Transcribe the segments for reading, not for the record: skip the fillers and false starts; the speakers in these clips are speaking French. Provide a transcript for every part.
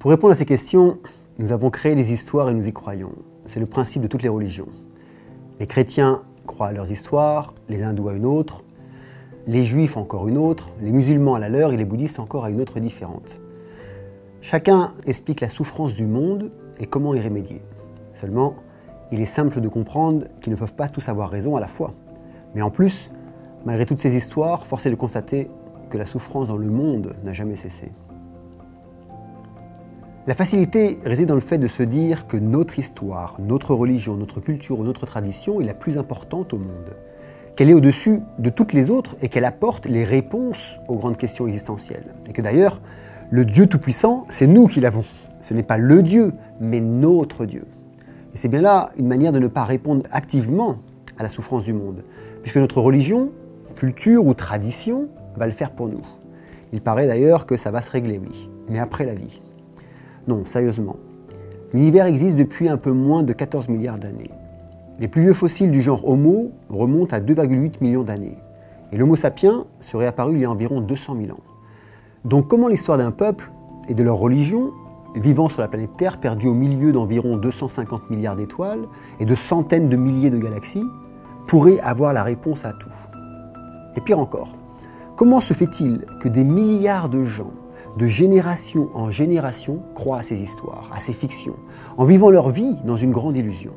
Pour répondre à ces questions, nous avons créé les histoires et nous y croyons. C'est le principe de toutes les religions. Les chrétiens croient à leurs histoires, les hindous à une autre, les juifs encore une autre, les musulmans à la leur et les bouddhistes encore à une autre différente. Chacun explique la souffrance du monde et comment y remédier. Seulement, il est simple de comprendre qu'ils ne peuvent pas tous avoir raison à la fois. Mais en plus, malgré toutes ces histoires, force est de constater que la souffrance dans le monde n'a jamais cessé. La facilité réside dans le fait de se dire que notre histoire, notre religion, notre culture ou notre tradition est la plus importante au monde, qu'elle est au-dessus de toutes les autres et qu'elle apporte les réponses aux grandes questions existentielles. Et que d'ailleurs, le Dieu Tout-Puissant, c'est nous qui l'avons. Ce n'est pas le Dieu, mais notre Dieu. Et c'est bien là une manière de ne pas répondre activement à la souffrance du monde, puisque notre religion, culture ou tradition va le faire pour nous. Il paraît d'ailleurs que ça va se régler, oui, mais après la vie. Non, sérieusement. L'univers existe depuis un peu moins de 14 milliards d'années. Les plus vieux fossiles du genre Homo remontent à 2,8 millions d'années. Et l'Homo sapiens serait apparu il y a environ 200 000 ans. Donc comment l'histoire d'un peuple et de leur religion, vivant sur la planète Terre, perdue au milieu d'environ 250 milliards d'étoiles et de centaines de milliers de galaxies, pourrait avoir la réponse à tout? Et pire encore, comment se fait-il que des milliards de gens, de génération en génération, croient à ces histoires, à ces fictions, en vivant leur vie dans une grande illusion?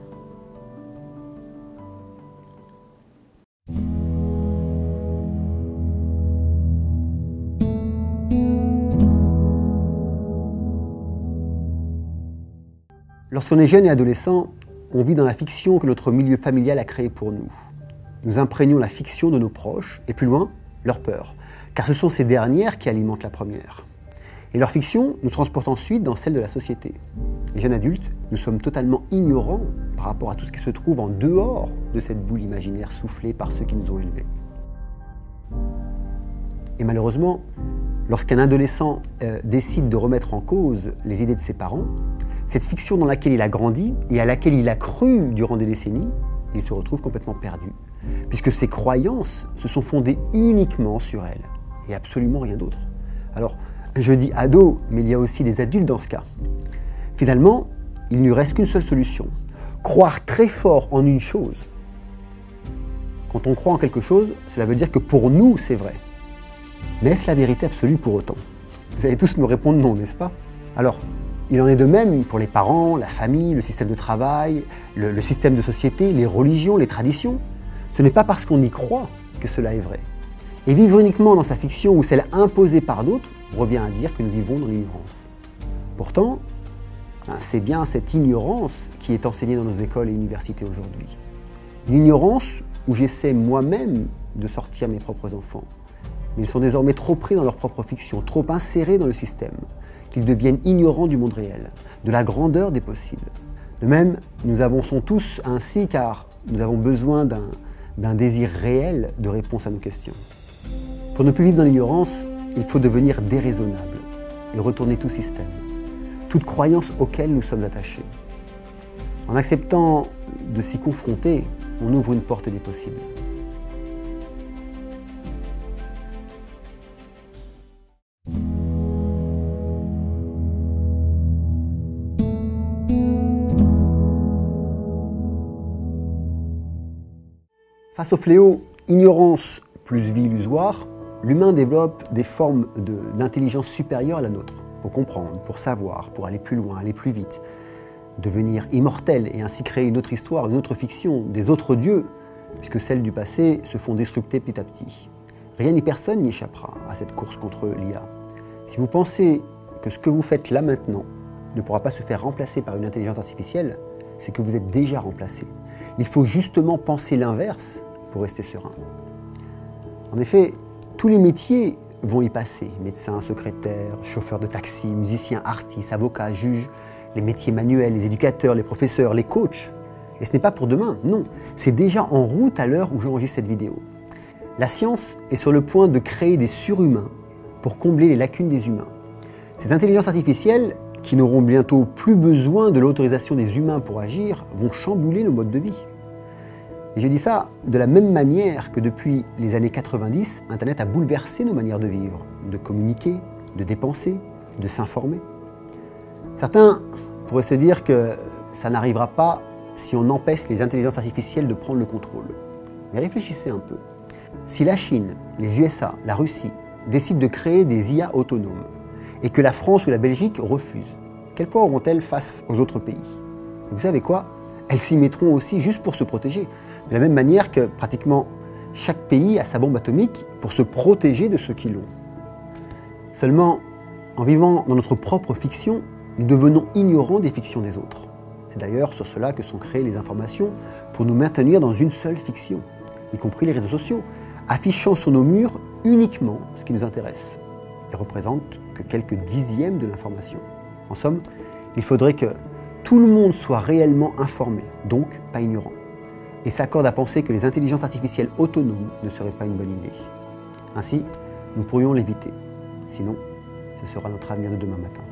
Lorsqu'on est jeune et adolescent, on vit dans la fiction que notre milieu familial a créée pour nous. Nous imprégnons la fiction de nos proches, et plus loin, leur peur, car ce sont ces dernières qui alimentent la première. Et leur fiction nous transporte ensuite dans celle de la société. Les jeunes adultes, nous sommes totalement ignorants par rapport à tout ce qui se trouve en dehors de cette boule imaginaire soufflée par ceux qui nous ont élevés. Et malheureusement, lorsqu'un adolescent décide de remettre en cause les idées de ses parents, cette fiction dans laquelle il a grandi et à laquelle il a cru durant des décennies, il se retrouve complètement perdu, puisque ses croyances se sont fondées uniquement sur elle, et absolument rien d'autre. Alors, je dis ado, mais il y a aussi des adultes dans ce cas. Finalement, il ne reste qu'une seule solution, croire très fort en une chose. Quand on croit en quelque chose, cela veut dire que pour nous, c'est vrai. Mais est-ce la vérité absolue pour autant? Vous allez tous me répondre non, n'est-ce pas? Alors, il en est de même pour les parents, la famille, le système de travail, le système de société, les religions, les traditions. Ce n'est pas parce qu'on y croit que cela est vrai. Et vivre uniquement dans sa fiction ou celle imposée par d'autres revient à dire que nous vivons dans l'ignorance. Pourtant, c'est bien cette ignorance qui est enseignée dans nos écoles et universités aujourd'hui. Une ignorance où j'essaie moi-même de sortir mes propres enfants. Mais ils sont désormais trop pris dans leur propre fiction, trop insérés dans le système, qu'ils deviennent ignorants du monde réel, de la grandeur des possibles. De même, nous avançons tous ainsi car nous avons besoin d'un désir réel de réponse à nos questions. Pour ne plus vivre dans l'ignorance, il faut devenir déraisonnable et retourner tout système, toute croyance auquel nous sommes attachés. En acceptant de s'y confronter, on ouvre une porte des possibles. Face au fléau ignorance plus vie illusoire, l'humain développe des formes d'intelligence supérieure à la nôtre, pour comprendre, pour savoir, pour aller plus loin, aller plus vite, devenir immortel et ainsi créer une autre histoire, une autre fiction, des autres dieux, puisque celles du passé se font disrupter petit à petit. Rien ni personne n'y échappera à cette course contre l'IA. Si vous pensez que ce que vous faites là maintenant ne pourra pas se faire remplacer par une intelligence artificielle, c'est que vous êtes déjà remplacé. Il faut justement penser l'inverse pour rester serein. En effet, tous les métiers vont y passer. Médecins, secrétaires, chauffeurs de taxi, musiciens, artistes, avocats, juges, les métiers manuels, les éducateurs, les professeurs, les coachs. Et ce n'est pas pour demain, non. C'est déjà en route à l'heure où j'enregistre cette vidéo. La science est sur le point de créer des surhumains pour combler les lacunes des humains. Ces intelligences artificielles, qui n'auront bientôt plus besoin de l'autorisation des humains pour agir, vont chambouler nos modes de vie. Et je dis ça de la même manière que depuis les années 90, Internet a bouleversé nos manières de vivre, de communiquer, de dépenser, de s'informer. Certains pourraient se dire que ça n'arrivera pas si on empêche les intelligences artificielles de prendre le contrôle. Mais réfléchissez un peu. Si la Chine, les USA, la Russie décident de créer des IA autonomes et que la France ou la Belgique refusent, quel poids auront-elles face aux autres pays? Et vous savez quoi? Elles s'y mettront aussi juste pour se protéger. De la même manière que pratiquement chaque pays a sa bombe atomique pour se protéger de ceux qui l'ont. Seulement, en vivant dans notre propre fiction, nous devenons ignorants des fictions des autres. C'est d'ailleurs sur cela que sont créées les informations pour nous maintenir dans une seule fiction, y compris les réseaux sociaux, affichant sur nos murs uniquement ce qui nous intéresse et représentent que quelques dixièmes de l'information. En somme, il faudrait que tout le monde soit réellement informé, donc pas ignorant, et s'accorde à penser que les intelligences artificielles autonomes ne seraient pas une bonne idée. Ainsi, nous pourrions l'éviter. Sinon, ce sera notre avenir de demain matin.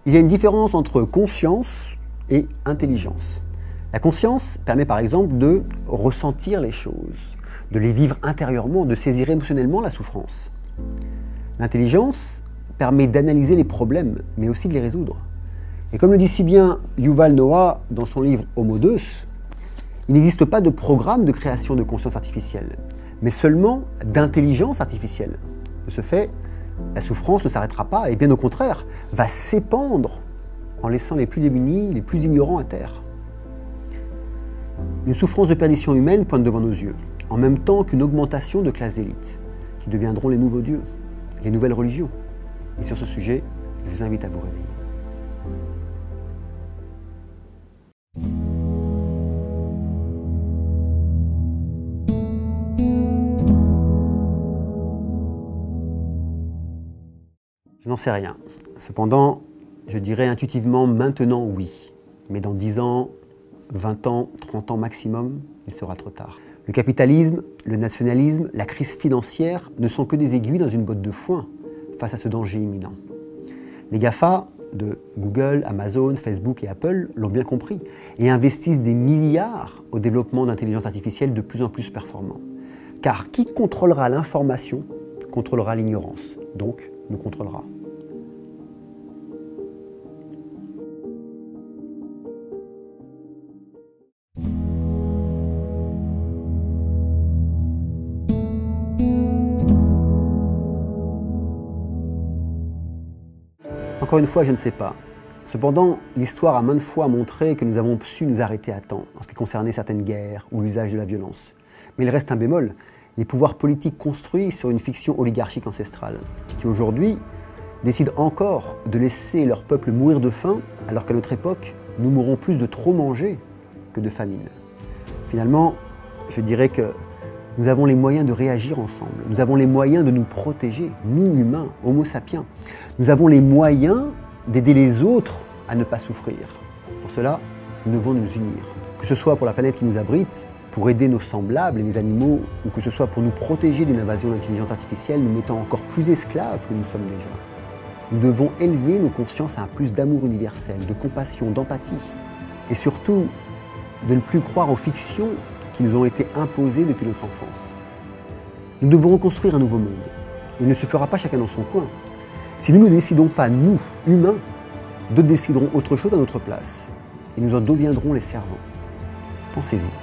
Il y a une différence entre conscience et intelligence. La conscience permet par exemple de ressentir les choses, de les vivre intérieurement, de saisir émotionnellement la souffrance. L'intelligence permet d'analyser les problèmes, mais aussi de les résoudre. Et comme le dit si bien Yuval Noah dans son livre Homo Deus, il n'existe pas de programme de création de conscience artificielle, mais seulement d'intelligence artificielle. De ce fait, la souffrance ne s'arrêtera pas et bien au contraire, va s'épandre en laissant les plus démunis, les plus ignorants à terre. Une souffrance de perdition humaine pointe devant nos yeux, en même temps qu'une augmentation de classes élites, qui deviendront les nouveaux dieux, les nouvelles religions. Et sur ce sujet, je vous invite à vous réveiller. Je n'en sais rien. Cependant, je dirais intuitivement maintenant oui. Mais dans 10 ans, 20 ans, 30 ans maximum, il sera trop tard. Le capitalisme, le nationalisme, la crise financière ne sont que des aiguilles dans une botte de foin face à ce danger imminent. Les GAFA de Google, Amazon, Facebook et Apple l'ont bien compris et investissent des milliards au développement d'intelligence artificielle de plus en plus performant. Car qui contrôlera l'information contrôlera l'ignorance, donc nous contrôlera. Encore une fois, je ne sais pas. Cependant, l'histoire a maintes fois montré que nous avons su nous arrêter à temps en ce qui concernait certaines guerres ou l'usage de la violence. Mais il reste un bémol, les pouvoirs politiques construits sur une fiction oligarchique ancestrale, qui aujourd'hui décident encore de laisser leur peuple mourir de faim, alors qu'à notre époque, nous mourrons plus de trop manger que de famine. Finalement, je dirais que nous avons les moyens de réagir ensemble, nous avons les moyens de nous protéger, nous humains, Homo sapiens. Nous avons les moyens d'aider les autres à ne pas souffrir. Pour cela, nous devons nous unir. Que ce soit pour la planète qui nous abrite, pour aider nos semblables et les animaux, ou que ce soit pour nous protéger d'une invasion d'intelligence artificielle nous mettant encore plus esclaves que nous sommes déjà. Nous devons élever nos consciences à un plus d'amour universel, de compassion, d'empathie, et surtout de ne plus croire aux fictions qui nous ont été imposées depuis notre enfance. Nous devons reconstruire un nouveau monde. Il ne se fera pas chacun dans son coin. Si nous ne décidons pas, nous, humains, d'autres décideront autre chose à notre place, et nous en deviendrons les servants. Pensez-y.